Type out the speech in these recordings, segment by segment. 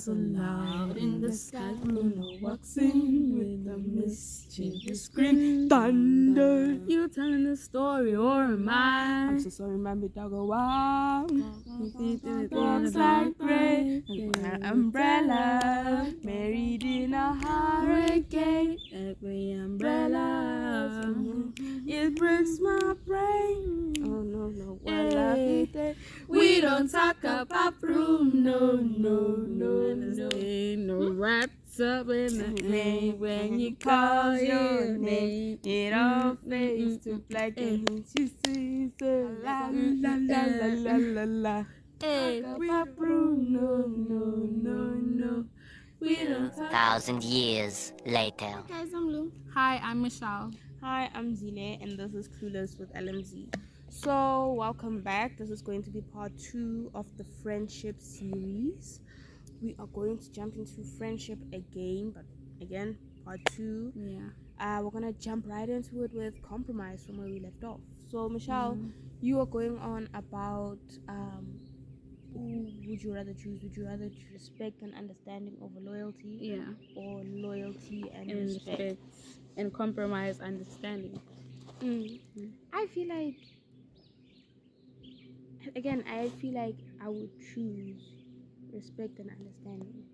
so loud in the sky. Luna walks in with a mischievous grin. Thunder, you telling the story or am I? I'm so sorry, my big dog go wow. Walks like rain, an umbrella, married in a hurricane. Every umbrella, it breaks my brain. Oh no, no, what lovely day. We don't talk about room, no, no, no, no. No wraps up in the rain when you call your name. It all fades to black and you see the la la la la la la. Hey, we room, no, no, no, no. We don't talk. 1,000 years later. Hi guys, I'm Lou. Hi, I'm Michelle. Hi, I'm Zine, and this is Clueless with LMZ. So, welcome back. This is going to be part 2 of the friendship series. We are going to jump into friendship again, but again, part 2. Yeah. We're gonna jump right into it with compromise from where we left off. So, Michelle, you are going on about who would you rather choose? Would you rather respect and understanding over loyalty? Yeah. Or loyalty and And respect? and compromise understanding. I feel like I feel like I would choose respect and understanding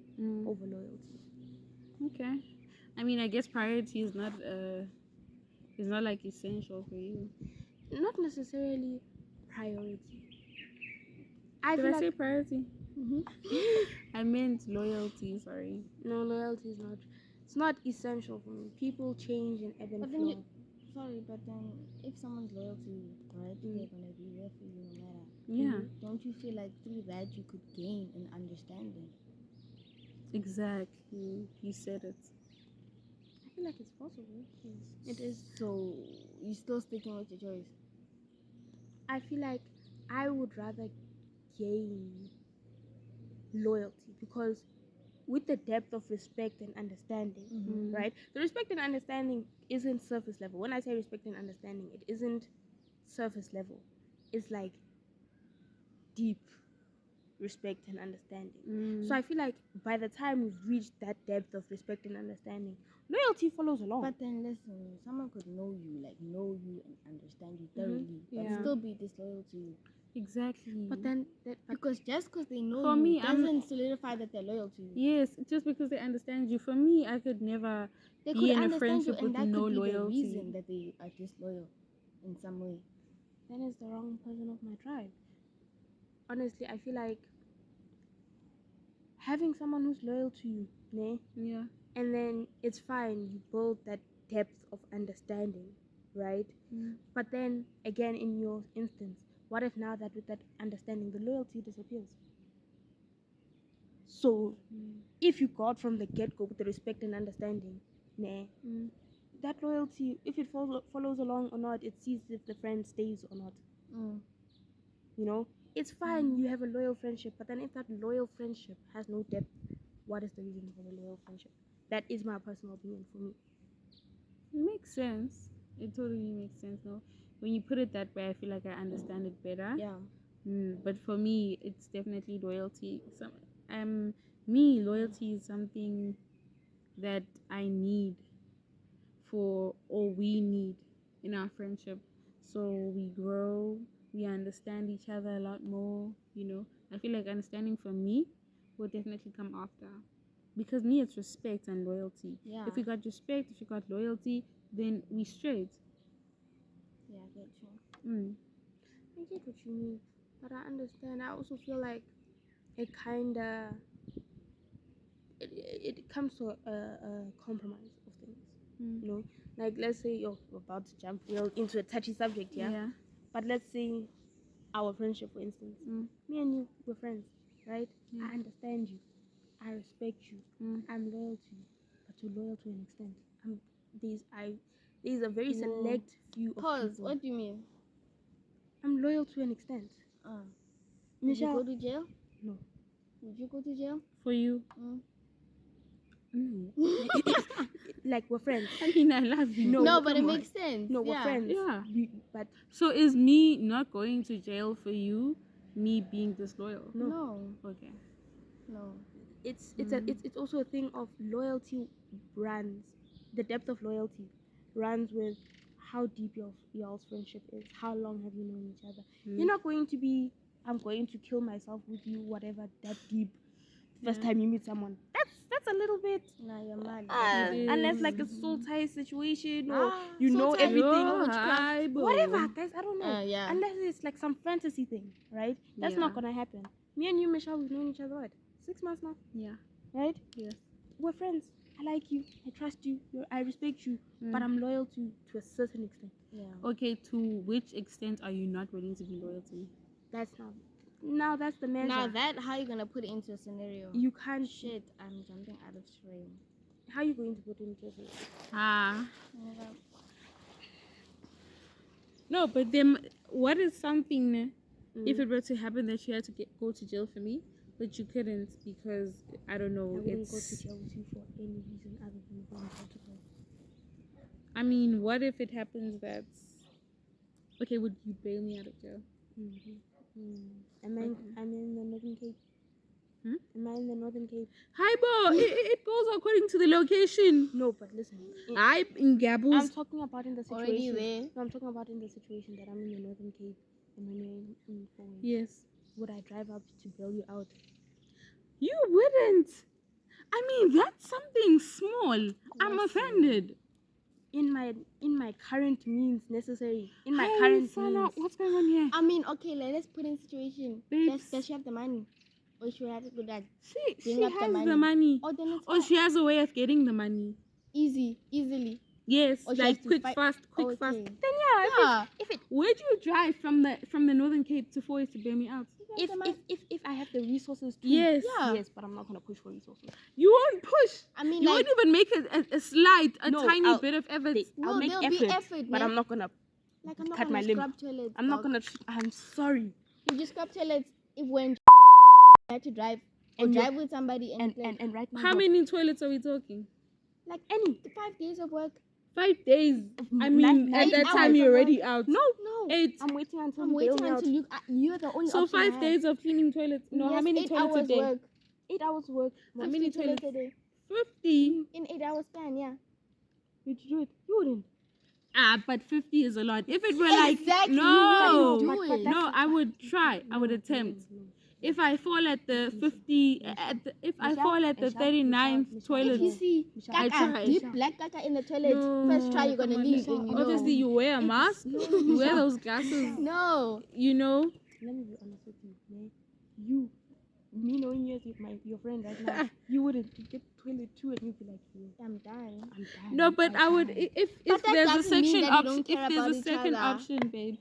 over loyalty. Okay. I mean, I guess priority is not like essential for you. Not necessarily priority. Did I say priority? Mm-hmm. I meant loyalty. Sorry. No, loyalty is not. It's not essential for me. People change and ebb and But flow. then if someone's loyal to you, right, they're gonna be there for you no matter. Yeah. Don't you feel like through that you could gain an understanding? Exactly. You said it. I feel like it's possible. It is. So you're still sticking with your choice? I feel like I would rather gain loyalty because with the depth of respect and understanding, right? The respect and understanding isn't surface level. When I say respect and understanding, it isn't surface level. It's like deep respect and understanding. So I feel like by the time we've reached that depth of respect and understanding, loyalty follows along. But then listen, someone could know you and understand you thoroughly, but Yeah. still be disloyal to you. Exactly. But then Because just because they know For you me, doesn't solidify that they're loyal to you. Yes, just because they understand you. For me, I could never They be could in a understand friendship you, and with that no could be loyalty. the reason that they are disloyal in some way. then it's the wrong person of my tribe. Honestly, I feel like having someone who's loyal to you, né? Yeah. And then it's fine, you build that depth of understanding, right? But then again, in your instance, what if now that with that understanding the loyalty disappears? So if you got from the get-go with the respect and understanding, nah, that loyalty, if it follows along or not, it sees if the friend stays or not. You know, it's fine, you have a loyal friendship, but then if that loyal friendship has no depth, what is the reason for the loyal friendship? That is my personal opinion for me. It makes sense. It totally makes sense. No, when you put it that way, I feel like I understand it better. Yeah. But for me, it's definitely loyalty. Loyalty is something that I need or we need in our friendship. So we grow, we understand each other a lot more, I feel like understanding for me will definitely come after. Because me, it's respect and loyalty. Yeah. If we got respect, if we got loyalty, then we straight. Yeah, I get you. I get what you mean, but I understand. I also feel like it kind of it comes to a compromise of things. You know, like let's say you're about to jump real into a touchy subject, yeah. But let's say our friendship, for instance, me and you were friends, right? I understand you, I respect you, I'm loyal to you, but you're loyal to an extent. There's a very select few of Pause. people. What do you mean? I'm loyal to an extent. Would you Michelle, go to jail? no. Would you go to jail? For you? No. Like we're friends. I mean, I love you. No, but it makes sense. No, we're friends. Yeah. But So is me not going to jail for you me being disloyal? No. Okay. No. it's also a thing of loyalty runs. The depth of loyalty runs with how deep y'all's friendship is. How long have you known each other? You're not going to be, I'm going to kill myself with you, whatever, that deep. First time you meet someone, that's a little bit. Nah, you're mad. Unless like a soul tie situation or you soul know tie. everything, Oh, whatever, guys. I don't know. Yeah. Unless it's like some fantasy thing, right? That's not gonna happen. Me and you, Michelle, we've known each other what 6 months now, Yeah. right? Yes. We're friends. I like you. I trust you. I respect you. But I'm loyal to a certain extent. Yeah. Okay, to which extent are you not willing to be loyal to me? That's now that's the measure. Now that, how you gonna put it into a scenario? You can't. Shit, I'm jumping out of frame. How are you going to put it into a scenario? No, but then what is something if it were to happen that you had to go to jail for me, but you couldn't because I don't know. I wouldn't It's. go to jail with you for any reason other than going to jail. I mean, what if it happens that? Okay, would you bail me out of jail? I'm in the Northern Cape. Am I in the Northern Cape? Hi, Bo. It goes according to the location. No, but listen. I'm in Gabus. I'm talking about in the situation. Already there? No, I'm talking about in the situation that I'm in the Northern Cape and when you're in Foreign. Yes. Would I drive up to bail you out? You wouldn't. I mean, that's something small. I'm offended. In my current means necessary. In my Hi, current Sana, means. what's going on here? I mean, okay, let's put in situation. Babes. Does she have the money? Or she have to do that? She Bring up has the the money. Or then it's Or she has a way of getting the money. easily. Yes, Or she like has to quick, fight- fast. Okay. Then yeah, Yeah. Would you drive from the Northern Cape to Foyes to bail me out? if I have the resources to. Yes. Yeah. Yes, but I'm not gonna push for resources. You won't push. I mean, You like, won't even make a slight, a No, tiny I'll- bit of effort. I'll make there'll effort, be effort, but man. I'm not gonna. Like, I'm not cut gonna my limb. scrub toilets. I'm not dog. gonna. I'm sorry. You just scrub toilets if when had to drive or And drive with somebody and, And right now. How what? many toilets are we talking? like Any. 5 days of work. 5 days. I Nine- mean, nine at that hours time of you're already work. out. No. 8. I'm waiting until I'm you bail waiting me out. until you're the only So option I 5 have. days of cleaning toilets. No, how Yes, many 8 toilets a hours day? work. 8 hours work. How many 50 toilets toilets? a day 50. in 8 hours span? Yeah. Would you do it? You wouldn't. But 50 is a lot. If it were like Exactly, no, you wouldn't do it. no, I would try. I would attempt. If I fall at the 50, if I fall at the 39th toilet, If you see I caca, tried. deep black caca in the toilet, No, first try you're gonna come on, leave. Michelle. And you Obviously, know. you wear a mask. You wear those glasses. No. You know. Let me be honest with you. Yeah? Me knowing you as your friend right now, you wouldn't get toilet too and you'd be like, yeah, I'm done. I'm tired. No, but I would if But that there's a doesn't mean section that you option. don't care If there's about a each second other. option, babe,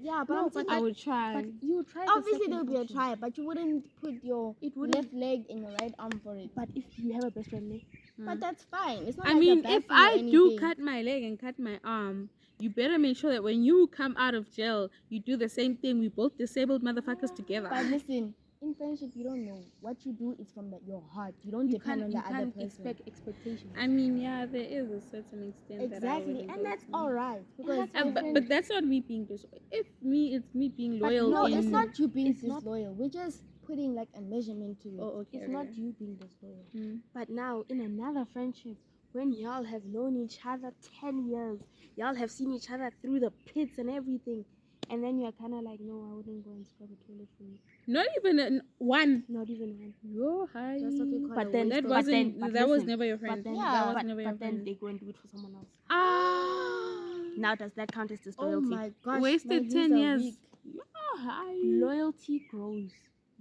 Yeah, but No, I'm saying I that would try. But you try. obviously the there will second be a option. try, but you wouldn't put your It wouldn't. left leg and your right arm for it. But if you have a best friend, But that's fine. It's not I like mean, a bad if thing or I do anything. cut my leg and cut my arm, you better make sure that when you come out of jail, you do the same thing. We both disabled motherfuckers together. But listen, in friendship, you don't know. What you do is from your heart. You don't depend on the other person. expect expectations. I mean, yeah, there is a certain extent that I Exactly, wouldn't and go that's to. all right because But that's not me being disloyal. If me, it's me being loyal. no, in... it's not you being it's not- disloyal. We're just putting like a measurement to it. Oh, okay. It's okay. not you being disloyal. Mm. But now, in another friendship, when y'all have known each other 10 years, y'all have seen each other through the pits and everything, and then you're kind of like, no, I wouldn't go and scrub a toilet for you. Not even one. Not even one. Yo, hi. That's what we call But a then- waste That of- wasn't. but That was listen, never your friend. But then, Yeah, that was but, never your but then friend. they go and do it for someone else. Ah. Now, does that count as Oh disloyalty? my gosh! Wasted my knees 10 are years. weak. Yo, hi. Loyalty grows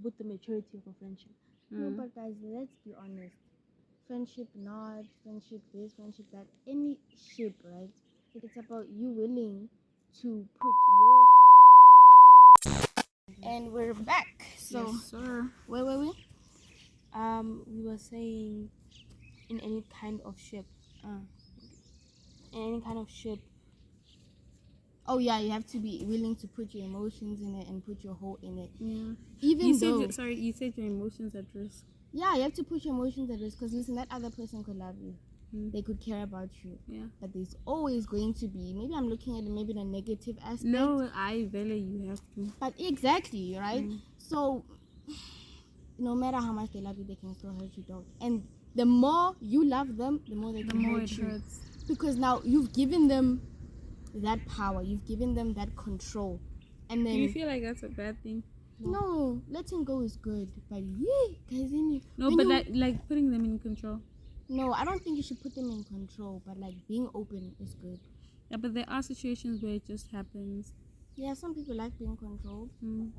with the maturity of a friendship. No, Mm. but guys, let's be honest. Friendship not, friendship this, friendship that, any ship, right? It's about you willing to put your. And we're back. So, Yes, sir. where were we? We were saying in any kind of ship. In any kind of ship. Oh yeah, you have to be willing to put your emotions in it and put your whole in it. Yeah. Even You though, said sorry. You said your emotions at risk. yeah, you have to put your emotions at risk because listen, that other person could love you. Mm. They could care about you. Yeah. But there's always going to be, maybe I'm looking at it maybe in a negative aspect. No, I value you have to. But exactly, right? Mm. So no matter how much they love you, they can still hurt you, dog. And the more you love them, the more they The can more hurt it you. hurts. Because now you've given them that power, you've given them that control, and Do then you feel like that's a bad thing? no, letting go is good, but yeah, guys, No, but like putting them in control. no, I don't think you should put them in control, but like being open is good. Yeah, but there are situations where it just happens. Yeah, some people like being controlled. Mm.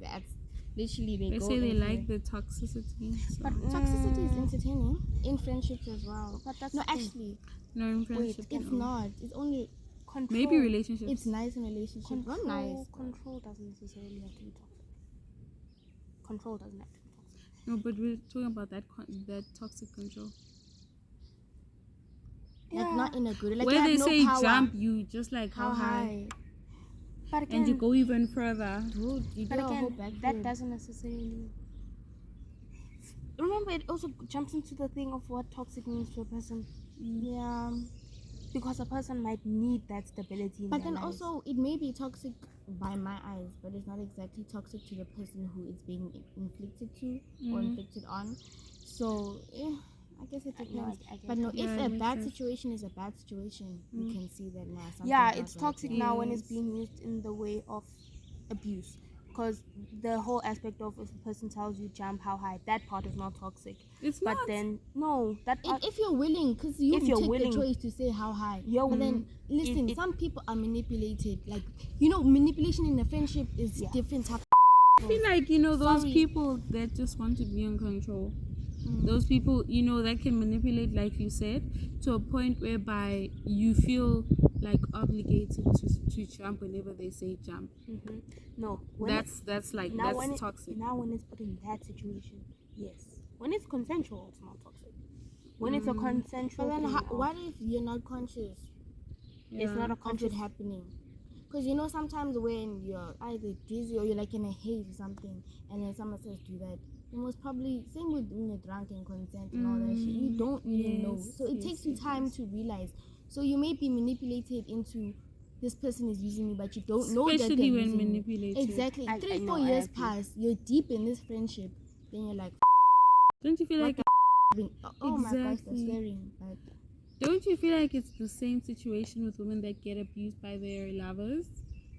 That's literally They go say they into like it. the toxicity. So. But Toxicity is entertaining in friendships as well. But that's No, the thing. actually, No, in friendship. it's no. not. It's only Control. Maybe relationships. it's nice in relationships. Not nice. Control doesn't necessarily have to be toxic. Control doesn't have to be toxic. No, but we're talking about that toxic control. Like not in a good. Like Where you have they no say power. jump, you just like How high? But again, and you go even further. Dude, you but do a whole again, that backflip. doesn't necessarily. Remember, it also jumps into the thing of what toxic means to a person. Yeah. Because a person might need that stability in But their then lives. also, it may be toxic by my eyes, but it's not exactly toxic to the person who it's being inflicted to or inflicted on. So, yeah, I guess it depends. I get But no, that. Yeah, if it a makes bad sense. situation is a bad situation, you can see that now. Yeah, it's toxic now when it's Yes. being used in the way of abuse. Because the whole aspect of if a person tells you jump how high, that part is not toxic. It's But not. then, no, that part. If you're willing, because you If you're take willing- the choice to say how high. You're But then, listen, it- some people are manipulated. Like, manipulation in a friendship is Yeah. different type. I feel like those Sorry. people that just want to be in control. Mm. Those people that can manipulate, like you said, to a point whereby you feel like obligated to jump whenever they say jump. No, when That's like now that's when toxic. Now when it's put in that situation, yes. When it's consensual, it's not toxic. When it's a consensual But then, thing, what if you're not conscious it's not a of it conscious. happening? Because sometimes when you're either dizzy or you're like in a haze or something, and then someone says do that, you most probably same with when you're drunk and consent and all that shit. You don't really know, Yes, so it yes, takes you yes, time to realize. So you may be manipulated into this person is using me, but you don't know that Especially they're when using manipulated. me. Exactly. I 3-4 know, I years agree. pass, you're deep in this friendship, then you're like, Don't you feel What like oh my gosh, that's Exactly. swearing. But don't you feel like it's the same situation with women that get abused by their lovers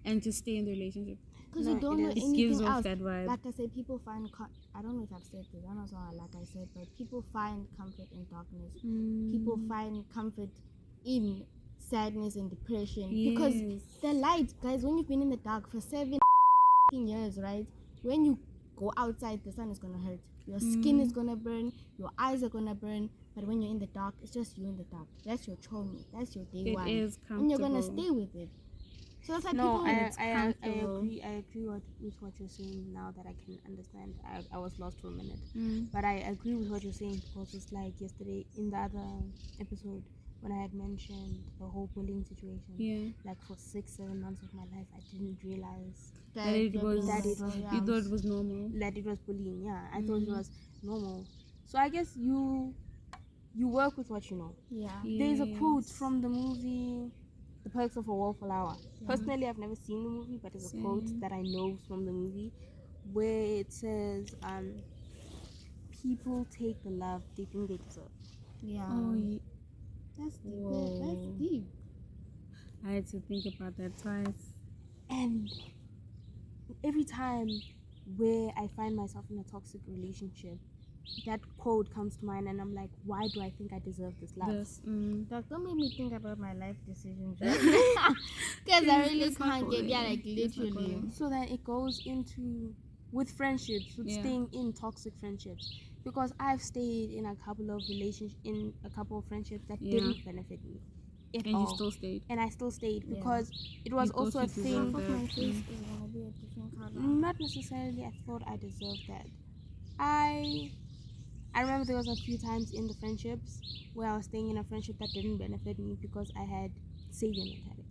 and just stay in the relationship? because No, you don't it know is. It anything gives off else. that vibe. Like I said, people find I don't know if I've said this. I don't know like I said, but people find comfort in darkness. People find comfort in sadness and depression because Yes. the light, guys. When you've been in the dark for 7 years, right? When you go outside, the sun is gonna hurt. Your skin is gonna burn. Your eyes are gonna burn. But when you're in the dark, it's just you in the dark. That's your choni. That's your day It one. is And you're gonna comfortable. stay with it. So that's why No, people. I comfortable. agree. I agree with what you're saying now that I can understand. I was lost for a minute, Mm. but I agree with what you're saying because it's like yesterday in the other episode when I had mentioned the whole bullying situation. Yeah. Like for 6-7 months of my life, I didn't realize That it was. That it was- You thought it was normal. that it was bullying. Yeah, I thought it was normal. So I guess you work with what you know. Yeah. There's a quote Yes. from the movie The Perks of a Wallflower. Personally, I've never seen the movie, but it's a quote Same. that I know from the movie where it says, people take the love they think they deserve. Yeah. Oh, That's deep. Whoa. That's deep. I had to think about that twice. And every time where I find myself in a toxic relationship, that quote comes to mind and I'm like, why do I think I deserve this love? This, Doc, don't make me think about my life decisions. Because I really It's not can't get, yeah, going. like It's not literally. going. So then it goes into with friendships, with Yeah. staying in toxic friendships, because I've stayed in a couple of friendships that Yeah. didn't benefit me at and all, you still stayed. and I still stayed Yeah. because it was You thought also a you deserved thing. Fuck, that. my face is gonna be a different color. Not necessarily I thought I deserved that. I remember there was a few times in the friendships where I was staying in a friendship that didn't benefit me because I had savior mentality.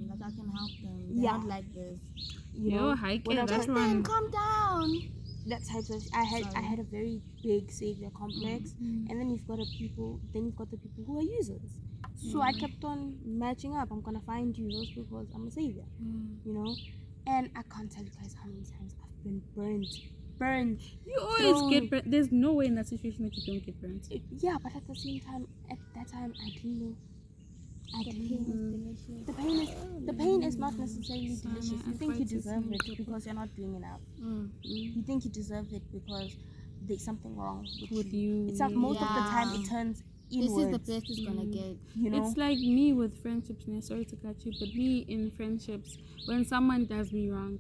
Like I can help them. They're Yeah. not like this. You Yo, know, hike when it, I that's was- Then one. calm down. that type of I Sorry. had a very big savior complex, Mm. and then you've got the people who are users. So I kept on matching up. I'm gonna find users because I'm a savior, you know. And I can't tell you guys how many times I've been burnt burned. You always thrown. get burnt. There's no way in that situation that you don't get burnt. Yeah, but at the same time, at that time, I didn't know. I The didn't pain know. is delicious. The pain is not necessarily Sana, delicious. You I think you fight to deserve see it it. because you're not doing enough. Mm. You think you deserve it because there's something wrong With you, It's not, most of the time Yeah. it turns This inwards. is the best it's gonna get. You know. It's like me with friendships. And sorry to cut you, but me in friendships, when someone does me wrong,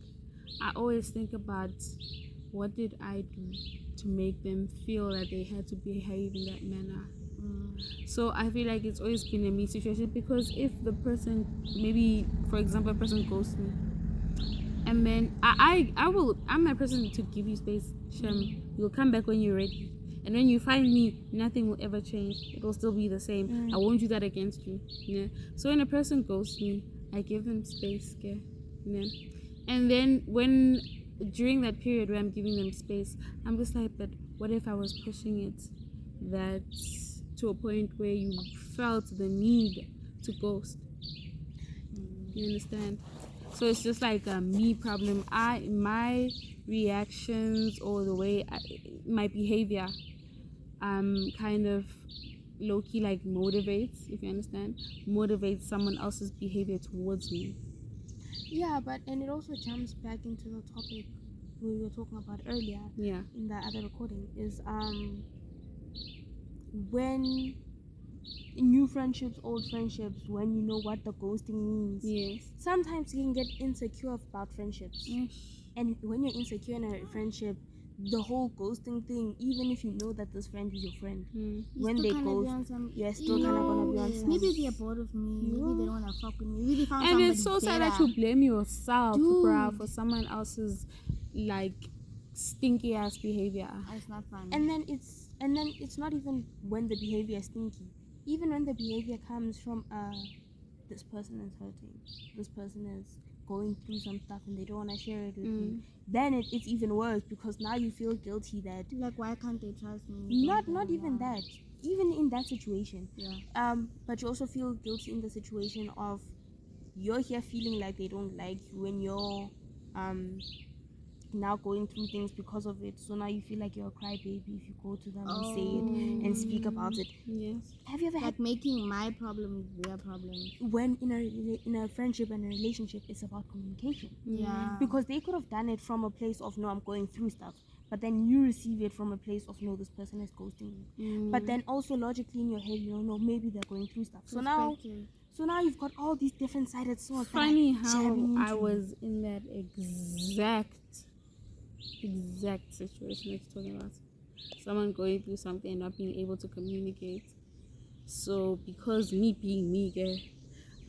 I always think about what did I do to make them feel that they had to behave in that manner. So I feel like it's always been a me situation, because if the person, maybe for example, a person ghosts me, and then I'm that person to give you space. Shem, you'll come back when you're ready. And when you find me, nothing will ever change. It will still be the same. I won't do that against you. Yeah. So when a person ghosts me, I give them space. Okay? Yeah. And then during that period where I'm giving them space, I'm just like, but what if I was pushing it that to a point where you felt the need to ghost? You understand? So it's just like a me problem. My reactions or the way my behavior kind of low-key like motivates, if you understand, motivates someone else's behavior towards me. Yeah, and it also jumps back into the topic we were talking about earlier. Yeah. In the other recording is when new friendships, old friendships, when you know what the ghosting means. Yes. Sometimes you can get insecure about friendships. Yes. And when you're insecure in a friendship, the whole ghosting thing, even if you know that this friend is your friend, when they ghost, you're still kind of gonna be on some. Maybe they're bored of me. Maybe they don't wanna fuck with me. Maybe they found And somebody it's so sad that better. you blame yourself, Dude. bruh, for someone else's like stinky ass behavior. It's not fun. And then it's not even when the behavior is stinky. Even when the behavior comes from this person is hurting, this person is going through some stuff and they don't want to share it with you, then it's even worse, because now you feel guilty that like, why can't they trust me? not even that, even in that situation, Yeah. but you also feel guilty in the situation of you're here feeling like they don't like you, when you're now going through things because of it. So now you feel like you're a crybaby if you go to them and say it and speak about it. Yes. Have you ever had Like making my problem their problem. when in a friendship and a relationship, it's about communication? Yeah. Because they could have done it from a place of, no, I'm going through stuff, but then you receive it from a place of, no, this person is ghosting me. But then also logically in your head, you don't know, maybe they're going through stuff. So now you've got all these different sided swords. Funny that are how jabbing I into you. was in that exact situation that you're talking about. Someone going through something and not being able to communicate. So because me being me, girl,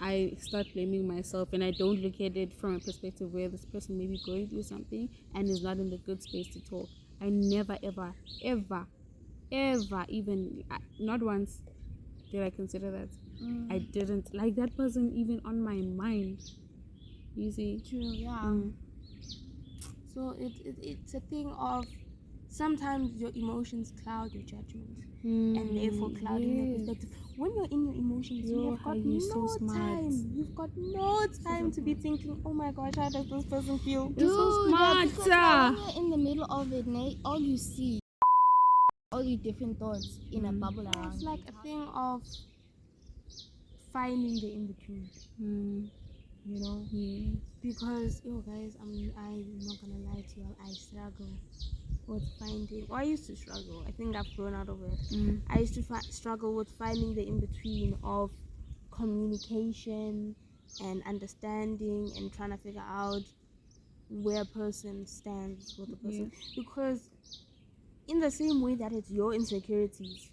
I start blaming myself, and I don't look at it from a perspective where this person may be going through something and is not in the good space to talk. I never, ever, ever, ever, even not once did I consider that. I didn't like that person even on my mind. You see? True, yeah. So it's a thing of sometimes your emotions cloud your judgment, and therefore clouding your perspective. When you're in your emotions, you have got no time. You've got no time to be thinking, oh my gosh, how does this person feel? Dude, so yeah, because smart. when you're in the middle of it, all you see, all your different thoughts in a bubble around. It's like a thing of finding the in between. You know, because guys, I'm not gonna lie to y'all, I struggle with finding. Or I used to struggle. I think I've grown out of it. I used to struggle with finding the in between of communication and understanding and trying to figure out where a person stands with the person. Because in the same way that it's your insecurities,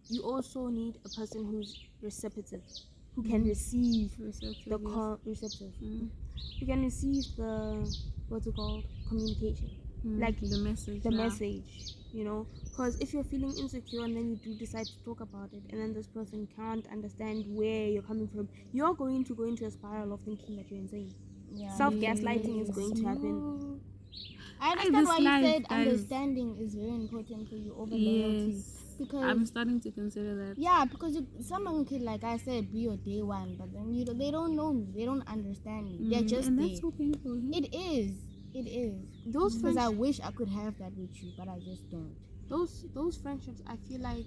you also need a person who's receptive, who can receive receptive, who can receive the communication, like the message, message, because if you're feeling insecure and then you do decide to talk about it, and then this person can't understand where you're coming from, you're going to go into a spiral of thinking that you're insane. Self-gaslighting is going to happen. I understand why you said understanding is very important for you over loyalty. Because I'm starting to consider that. Yeah, because someone could, like I said, be your day one, but then they don't know me, they don't understand me. They're just and there. that's so painful. It is. It is. Those Because I friendships, wish I could have that with you, but I just don't. those friendships, I feel like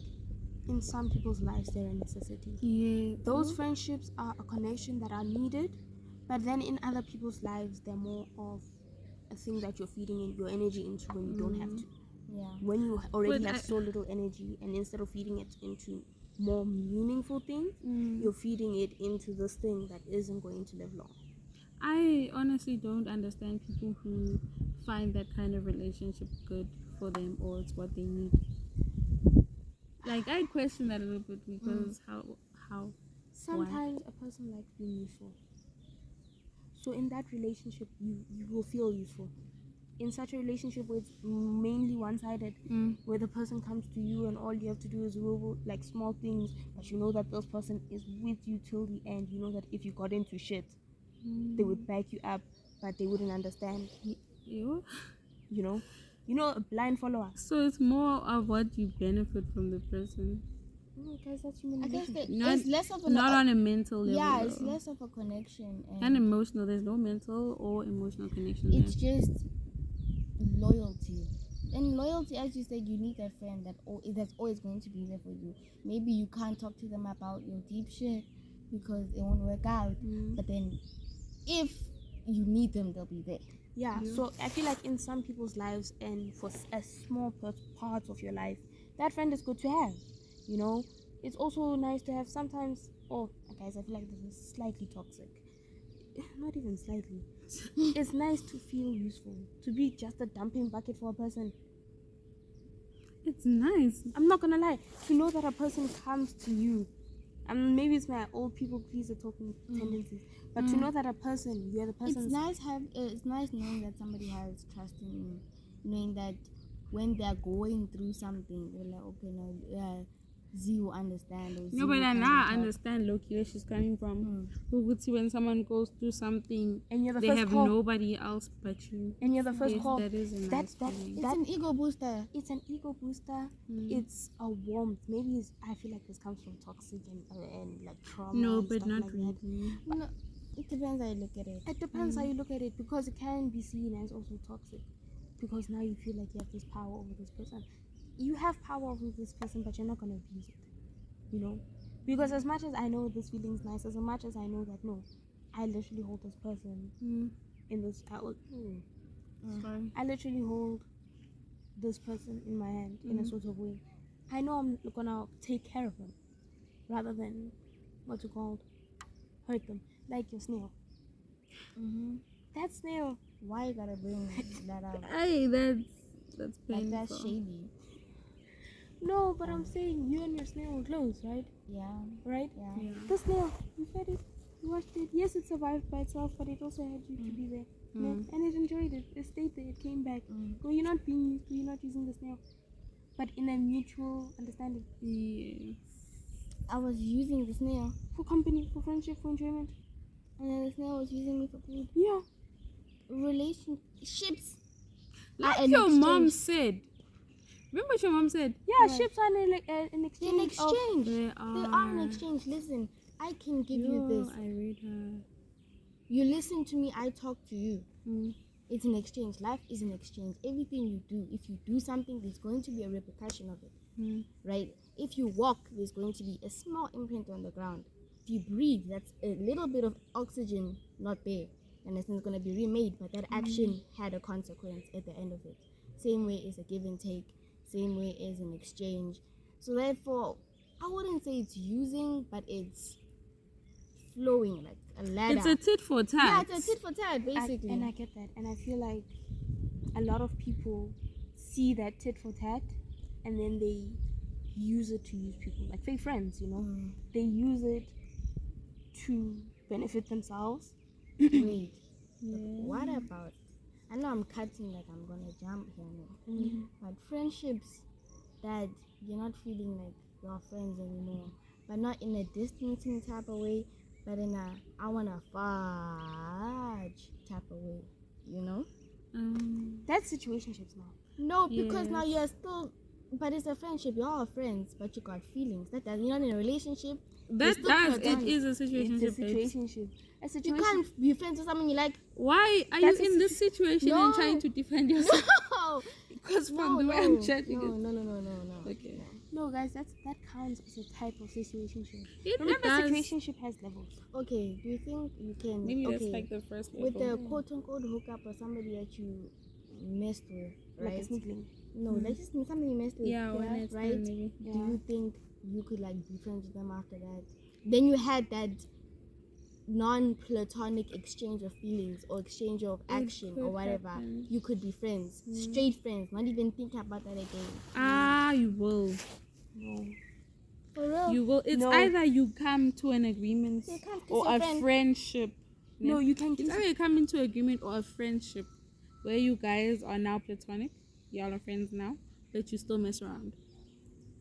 in some people's lives they're a necessity. Yeah. Those friendships are a connection that are needed, but then in other people's lives they're more of a thing that you're feeding in your energy into when you don't have to. Yeah. When you already But have so little energy, and instead of feeding it into more meaningful things, Mm. you're feeding it into this thing that isn't going to live long. I honestly don't understand people who find that kind of relationship good for them or it's what they need. Like I question that a little bit because how Sometimes a person likes being useful, so in that relationship you will feel useful. In such a relationship where it's mainly one-sided, where the person comes to you and all you have to do is woo like small things, but you know that this person is with you till the end. You know that if you got into shit, they would back you up, but they wouldn't understand. you. You know, a blind follower. So it's more of what you benefit from the person, Guys, that's human I guess relationship. that it's less of a not on a mental level. yeah, it's though. less of a connection And and emotional. There's no mental or emotional connection it's there. just loyalty. And loyalty, as you said, you need a friend that's always going to be there for you. Maybe you can't talk to them about your deep shit because it won't work out, but then if you need them, they'll be there. Yeah, so I feel like in some people's lives and for a small part of your life, that friend is good to have. You know, it's also nice to have sometimes. Oh, guys, I feel like this is slightly toxic. Not even slightly. It's nice to feel useful, to be just a dumping bucket for a person. It's nice. I'm not gonna lie, to know that a person comes to you, and maybe it's my old people pleaser talking tendencies, but to know that a person, you're the person. It's nice knowing that somebody has trust in you, knowing that when they're going through something, they're like, okay, no, Z will understand. Or Z No, but will come now I and talk. understand Loki where she's coming from. Who would see when someone goes through something And you're the they first have call. nobody else but you. And you're the first Yes, call. that is a nice feeling. It's an ego booster. It's an ego booster. It's a warmth. Maybe I feel like this comes from toxic and like trauma. No, and but stuff not like really. That. No, it depends how you look at it. It depends how you look at it, because it can be seen as also toxic, because now you feel like you have this power over this person. You have power over this person, but you're not gonna abuse it. You know, because as much as I know this feeling is nice, as much as I know that no, I literally hold this person in this. Sorry. I literally hold this person in my hand in a sort of way. I know I'm gonna take care of them rather than what's it called, hurt them, like your snail. That snail. Why you gotta bring that up? Hey, that's painful. Like that's shady. No, but I'm saying you and your snail were close, right? Yeah. Right? Yeah. The snail, you fed it, you watched it. Yes, it survived by itself, but it also had you to be there. Yeah? And it enjoyed it. It stayed there. It came back. Were you not being used? Were you not using the snail? But in a mutual understanding. Yes. I was using the snail, For company, for friendship, for enjoyment. and then the snail was using me for food. Yeah. Relationships. Like an your mom exchange. said. Remember what your mom said? Yeah, Right. ships are an They're an exchange. exchange. They They are an exchange. Listen, I can give you this. I read her. You listen to me, I talk to you. Mm. It's an exchange. Life is an exchange. Everything you do, if you do something, there's going to be a repercussion of it. Right? If you walk, there's going to be a small imprint on the ground. If you breathe, that's a little bit of oxygen not there. And it's going to be remade, but that action had a consequence at the end of it. Same way as a give and take, same way as an exchange. So therefore, I wouldn't say it's using, but it's flowing like a ladder. It's a tit for tat. Yeah, it's a tit for tat, basically. And I get that. And I feel like a lot of people see that tit for tat and then they use it to use people. Like fake friends, you know? They use it to benefit themselves. Wait, what about? I know I'm cutting like I'm gonna jump here now, but friendships that you're not feeling like you're friends anymore, but not in a distancing type of way, but in a I wanna fudge type of way, you know? That's situationships now. No, because now you're still But it's a friendship. You're all friends, but you got feelings. That does. You're not in a relationship. That still does. It platonic. is a situation. It's a situationship. A You situation. can't be friends with someone you like. Why are you That's a in this situation and trying to defend yourself? No. Because from No, the way no, I'm judging no, it. no. Okay. No, guys, that counts as a type of situationship. It Remember, does. situationship has levels. Okay, do you think you can? Maybe okay, that's like the first with level. the quote unquote hookup or somebody that you messed with, Like a right? sneak link. No, like just something you messed with, Yeah, when it's right? done, maybe. Do you think you could like be friends with them after that? Then you had that non-platonic exchange of feelings or exchange of action or could whatever. happen. You could be friends, straight friends, not even thinking about that again. Ah, you will. No. For real? You will. It's No. either you come to an agreement You can't kiss or your a friend. friendship. No, you can It's kiss. either you come into agreement or a friendship where you guys are now platonic. Y'all are friends now, but you still mess around.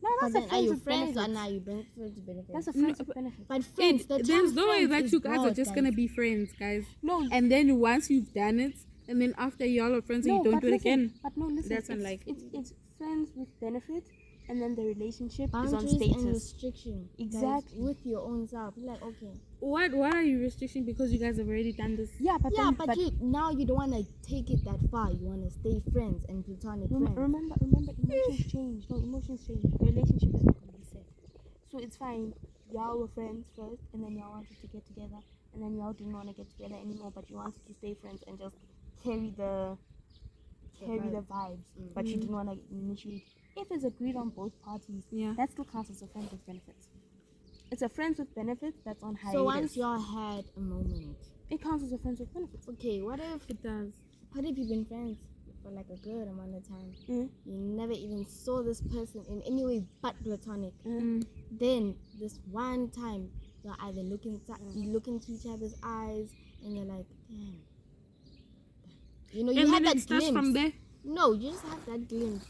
No, But that's then a are friends you with friends or benefits. now you benefits benefits? That's a friends with benefits. But friends, the There's term no way friends that is you guys are broad, just gonna be friends, guys. No, And then once you've done it, and then after y'all are friends, and you don't but do it listen, again. But no, listen. That's it's, unlikely. It's friends with benefits, and then the relationship boundaries is on and status. restriction. Like, Exactly. with your own self. You're like, okay. What are you restricting because you guys have already done this? Yeah, but Yeah, then, but you now you don't want to take it that far. You want to stay friends and platonic friends. remember, emotions change. No, emotions change. A relationship is not going to be set. So it's fine. Y'all were friends first, and then y'all wanted to get together, and then y'all didn't want to get together anymore, but you wanted to stay friends and just carry the vibes, but you didn't want to initiate. If it's agreed on both parties, Yeah. that still counts as a friend with benefits. It's a friends with benefits that's on hiatus. So once y'all had a moment, it counts as a friends with benefits. okay, what if It does. you've been friends for like a good amount of time? Mm. You never even saw this person in any way but platonic. Mm. Then this one time you're either you look into each other's eyes and you're like, damn. You know, you And had then that it starts glimpse. from there. No, you just have that glimpse.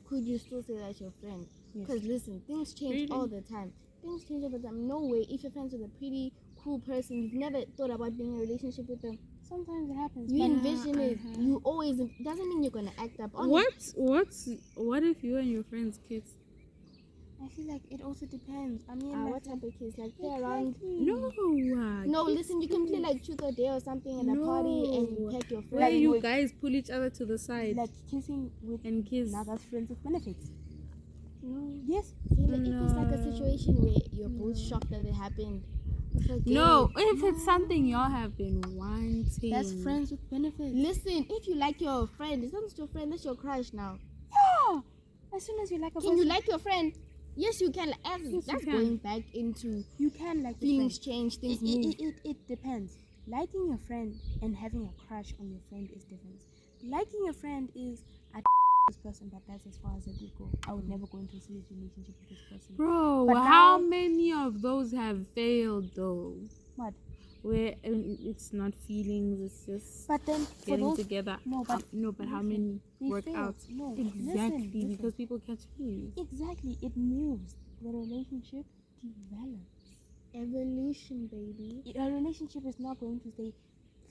Could you still say that's your friend? Yes. Because listen, things change Really? all the time. Things change all the time. No way. If you're friends with a pretty cool person, you've never thought about being in a relationship with them. Sometimes it happens. You but- envision it. You always. Doesn't mean you're gonna act up on it. What if you and your friends kiss? I feel like it also depends. I mean, What type of kiss? Like play around. No. No, listen. You can play like truth or dare or something at a party and you No. peck your Where friend. you guys pull each other to the side like kissing with and kiss. now that's friends with benefits. No. Yes. See, like, if it's like a situation where you're both shocked that it happened. Forget. No, if it's something y'all have been wanting. That's friends with benefits. Listen, if you like your friend, it's not just your friend. That's your crush now. Yeah. As soon as you like a Can you like your friend? Yes, you can. Yes, you That's can. going back into you can like your feelings friend. change, things It, move. it depends. Liking your friend and having a crush on your friend is different. Liking your friend is I this person, but that's as far as it would go. I would never go into a serious relationship with this person. Bro, But how now- many of those have failed though? What? Where it's not feelings, it's just But then for getting those together. no, but How listen, many they work fail. out? No, Exactly, listen. because people catch feelings. Exactly, it moves. The relationship develops. Evolution, baby. A relationship is not going to stay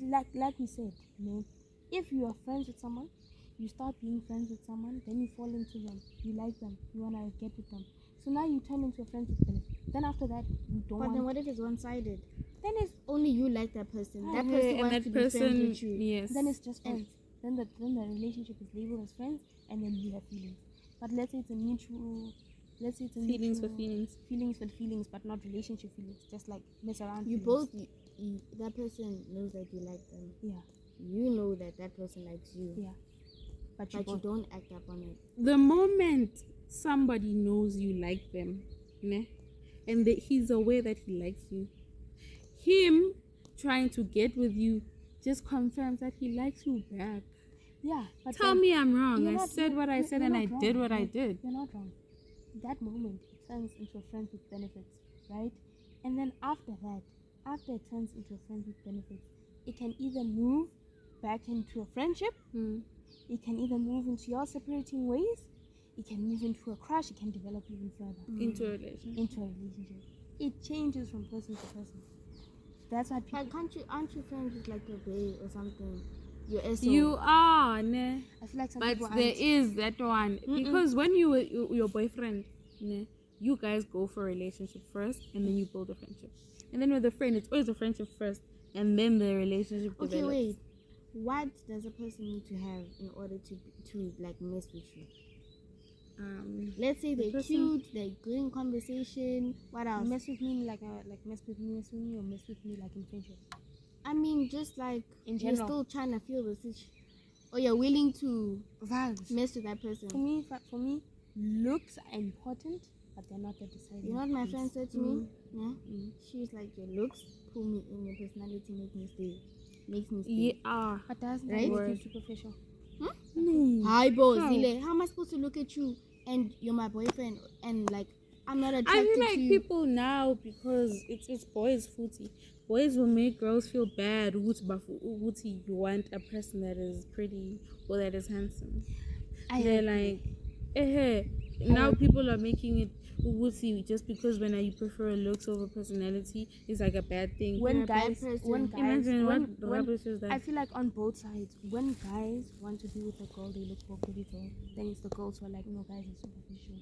like we said, man. If you are friends with someone, you start being friends with someone, then you fall into them, you like them, you wanna get with them. So now you turn into a friend with benefit. Then after that, you don't But then want. what if it's one-sided? Then it's Only you like that person. That Yeah, person and wants that to be friends person, with you. yes. then it's just And- friends. Then the relationship is labeled as friends, and then you have feelings. But let's say it's a mutual. Let's say it's a Feelings for mutual- feelings. Feelings for feelings, but not relationship feelings. Just like mess around. You feelings. both, that person knows that you like them. Yeah, You know that that person likes you. yeah. But you But you both. don't act up on it. The moment somebody knows you like them, né? And that he's aware that he likes you, him trying to get with you just confirms that he likes you back. Yeah, but Tell then me I'm wrong. you're I not- said you're- what I you're- said you're and not I wrong. did what I You're- did. You're not wrong. That moment it turns into a friend with benefits, right? And then after that, after it turns into a friend with benefits, it can either move back into a friendship. Hmm. It can either move into your separating ways. It can move into a crush. It can develop even further Into a relationship. into a relationship. It changes from person to person. That's why people. Like, aren't you friends with like your bae or something? your SO. You are, ne? I feel like some But people there aren't. is that one. Because when you were your boyfriend, ne, you guys go for a relationship first and then you build a friendship. And then with a friend, it's always a friendship first and then the relationship Okay, develops. wait. What does a person need to have in order to like mess with you? Let's say they're cute, they're good in conversation. What else? Mess with me like mess with me, or mess with me like in friendship. I mean, just like In you're general. still trying to feel the situation, or you're willing to Vibes. mess with that person. For me, looks are important, but they're not the deciding. You know what my piece. friend said to me? Yeah, she was like, "Your looks pull me in, your personality makes me stay." Yeah. But doesn't Right? that make you superficial? No. Hi, boss. How? How am I supposed to look at you and you're my boyfriend and like I'm not I attracted feel like to you? people now, because it's boys footy. Boys will make girls feel bad. You want a person that is pretty or that is handsome. They're like, now people are making it uguti just because when you prefer looks over personality, it's like a bad thing. You're When a bad guys, person. when guys, Imagine when, what the when rubbish is that. I feel like on both sides, when guys want to be with a girl they look for pretty girl, then it's the girls who are like, no, guys are superficial.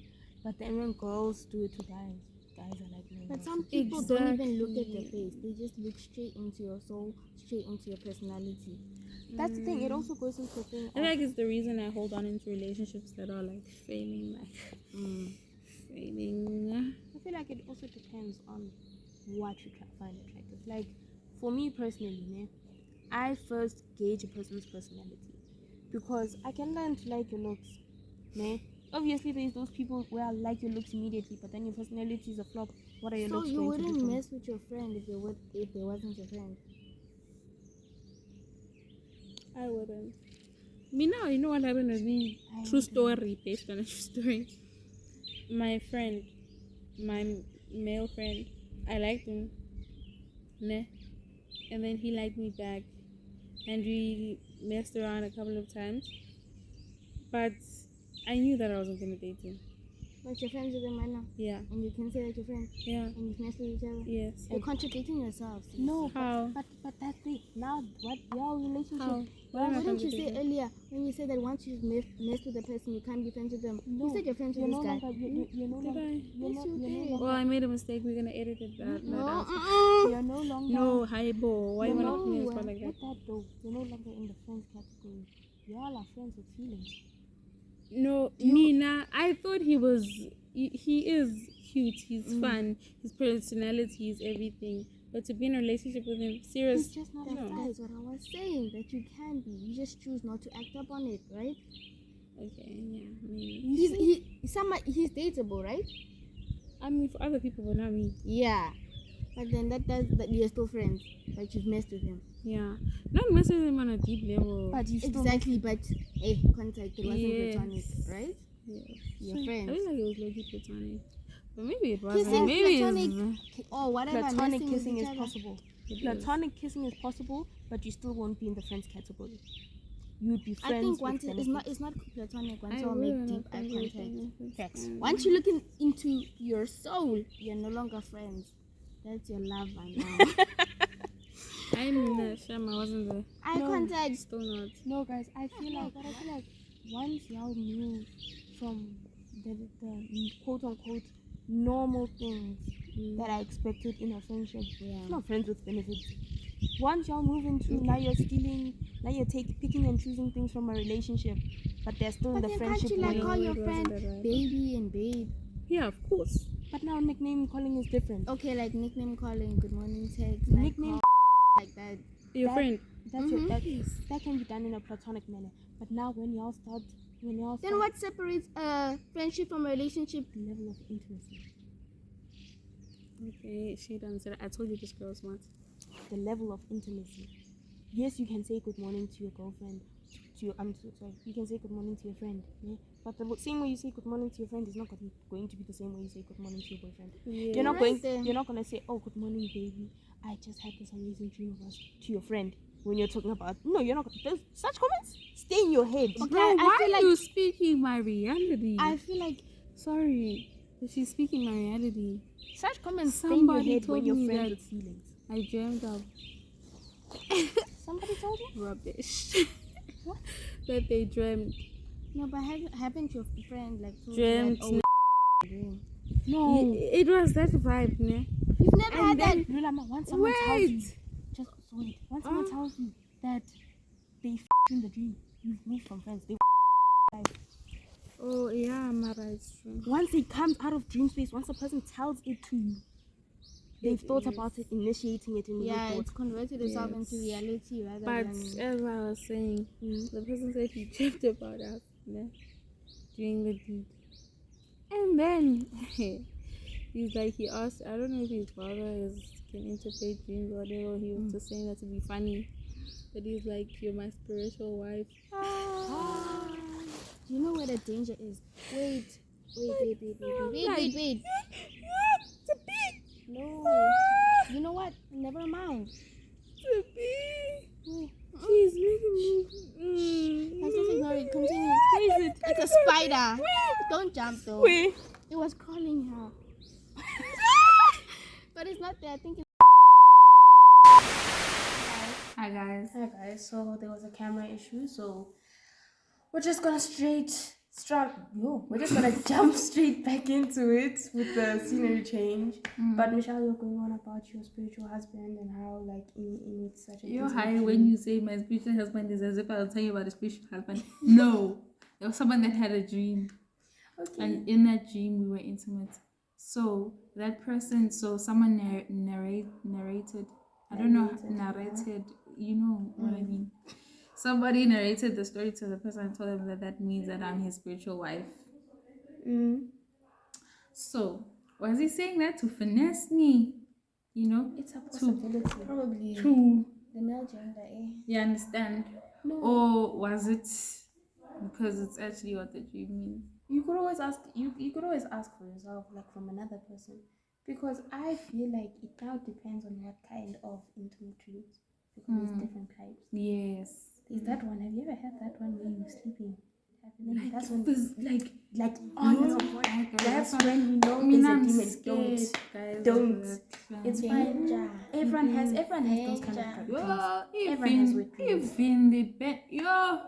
But then when girls do it to guys are like, no. But no, some people don't even look at your face. They just look straight into your soul, straight into your personality. that's the thing. It also goes into a thing. I feel like it's the reason I hold on into relationships that are like failing, failing. I feel like it also depends on what you find attractive. Like for me personally, ne, I first gauge a person's personality because I can learn to like your looks. Ne? Obviously, there's those people where I like your looks immediately, but then your personality is a flop. What are your So looks you going to do wouldn't for me? mess with your friend if they wasn't your friend. I wouldn't. Me now, you know what happened with me? True story, based on a true story. My friend, my male friend, I liked him, ne? And then he liked me back, and we messed around a couple of times. But I knew that I wasn't gonna date him. But you're friends with them right now, Yeah, and you can say that you're friends, yeah, and you've messed with each other. yes. You're contradicting yourselves. No, How? but that's it. Now, what your relationship? How? Why am I wouldn't you say contradicting? earlier when you said that once you've messed with a person, you can't be friends with them? No, You said you're friends with You're this no guy. longer. You're no Did longer. I? Yes, you did. Well, I made a mistake. We're gonna edit it that No, out. You're no longer. No, hi, bo. Why you You're wanna put me in a no, spot like that? With that though, you're no longer in the friends category. Y'all are friends with feelings. No, Nina, I thought he was. He is cute. He's fun. His personality is everything. But to be in a relationship with him, serious. He's just not That your is what I was saying, that you can be. You just choose not to act up on it, right? Okay, yeah, maybe. He's dateable, right? I mean, for other people, but not me. Yeah. But then that you're still friends, but you've messed with him. Yeah, not messing him on a deep level. But you still Exactly, but hey, contact, it wasn't Yes. platonic, right? Yes. You're I friends. feel like it was low-key platonic, but maybe it wasn't. Kissing Maybe platonic, or whatever. platonic messing with kissing each is other. possible. It Platonic kissing is possible, but you still won't be in the friends category. You'd be friends I think with once it's benefits. not platonic once I you all will make deep not eye be with contact. benefits. Facts. Once you look into your soul, you're no longer friends. That's your lover now. I knew that Sham, I wasn't there. Eye contact. Still not. No, guys, I feel like once y'all move from the quote unquote normal things that are expected in a friendship, it's not friends with benefits. Once y'all move into now you're stealing, now you're picking and choosing things from a relationship, but they're still But in the then can't friendship you like lane. call your It wasn't friend that right. baby and babe? Yeah, of course. But now nickname calling is different. Okay, like nickname calling, good morning text, Nickname like, like that. Your That- friend. That's that can be done in a platonic manner. But now when y'all start Then what separates a friendship from a relationship? the level of intimacy. Okay, she done said. I told you this girl's smart. The level of intimacy. Yes, you can say good morning to your girlfriend. You can say good morning to your friend. Yeah? But the same way you say good morning to your friend is not going to be the same way you say good morning to your boyfriend. Yeah. You're not Right going. there. You're not gonna say, "Oh, good morning, baby. I just had this amazing dream of us," to your friend when you're talking about. No, you're not. There's such comments stay in your head. Okay, Bro, I why feel are like- you speaking my reality? I feel like Sorry, but she's speaking my reality. Such comments stay in your Somebody head when told you're me friends that- with feelings. I dreamed of. Somebody told you? Rubbish. What? That they dreamt. No, but happened to your friend like told Dreamt. you that, oh, dream. No. It was that vibe, ne? You've never had that. Lulama, once someone tells you, Wait. just wait. Once someone tells you that they in the dream, you've moved from friends. They Oh, yeah, Mara, it's true. once it comes out of dream space, once a person tells it to you, they've thought about it, initiating it in your Yeah, thought. it's converted itself Yes. into reality rather But than. as I was saying, the person said he dreamt about us, ne? Doing the deed. And then he's like, he asked, I don't know if his father can interpret dreams or whatever. He was just saying that to be funny. But he's like, you're my spiritual wife. Do you know where the danger is? Wait. It's a bee! No. You know what? Never mind. It's a bee! She's making me. Let's just ignore it. Continue. Where is it? It's a spider. Don't jump though. Where? It was crawling her. But it's not there. I think it's. Hi guys. Hi guys, so there was a camera issue, so we're just gonna we're just gonna jump straight back into it with the scenery change. But Michelle, you're going on about your spiritual husband and how like in such a You're high when you say my spiritual husband is as if I was telling you about a spiritual husband. No, there was someone that had a dream, and in that dream we were intimate. So that person, someone narrated. I don't know, narrated. You know what I mean. Somebody narrated the story to the person and told them that means that I'm his spiritual wife. So was he saying that to finesse me? You know, It's a possibility. Probably to the male gender, eh? you understand? No. Or was it because it's actually what the dream means? You could always ask you could always ask for yourself, like from another person. Because I feel like it now depends on what kind of intimate dreams. Because there's different types. Yes. There's that one. Have you ever had that one where you're sleeping? Like, That's when like on no, your body. like, That's that's when you know I mean, there's a I'm demon. scared, guys, Don't. of that. It's Danger. fine. Everyone has those kind of dreams. Everyone has wet dreams. Even the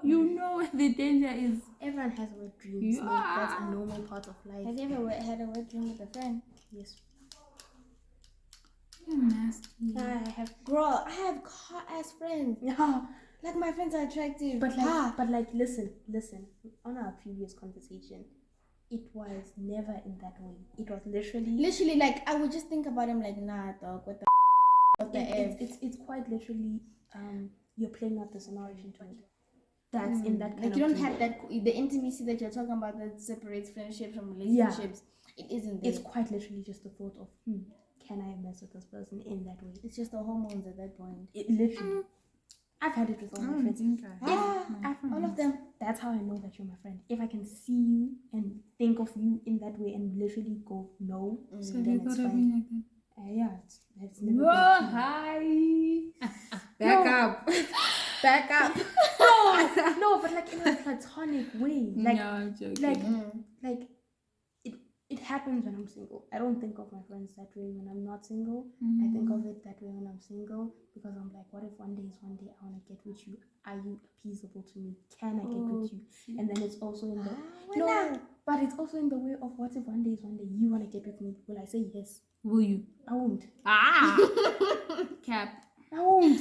you know where the danger is. Everyone has wet dreams. Yeah. Like, that's a normal part of life. Have you ever had a wet dream with a friend? Yes. You're nasty. I have hot ass friends. Yeah. Like my friends are attractive. But like listen. On our previous conversation, it was never in that way. It was literally like I would just think about him like, nah, dog, what the it's quite literally you're playing out the scenario into it. That's in that kind like of you don't dream. have that the intimacy that you're talking about that separates friendships from relationships. It isn't there. It's quite literally just the thought of can I mess with this person in that way? It's just the hormones at that point. It literally I've had it with all my friends. All of them. That's how I know that you're my friend. If I can see you and think of you in that way and literally go no, So then they it's thought of fine. me like that. Yeah, it's never Whoa, been hi. Back up. Back up. no, but like in a platonic way. Like No, I'm joking. like it happens when I'm single. I don't think of my friends that way when I'm not single. I think of it that way when I'm single because I'm like, what if one day I want to get with you? Are you appeasable to me? Can I get with you? And then it's also in the but it's also in the way of what if one day you want to get with me? Will I say yes? Will you? I won't. Cap. I won't.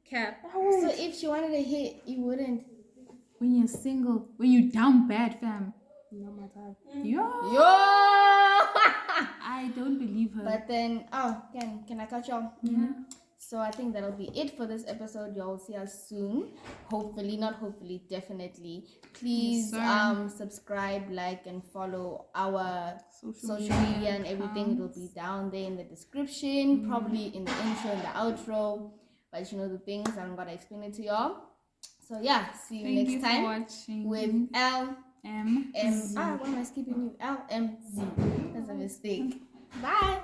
Cap. I won't. So if she wanted to hit, you wouldn't. When you're single, when you down bad, fam. Not my type. Yo. I don't believe her. But then, can I catch y'all? Yeah. So I think that'll be it for this episode. Y'all will see us soon. Hopefully, not hopefully, definitely. Please subscribe, like, and follow our social media and everything. It'll be down there in the description, probably in the intro and the outro. But you know the things, I'm gonna explain it to y'all. So yeah, see you Thank next you time for watching. with M. what am I skipping you? LMZ. That's a mistake. Bye.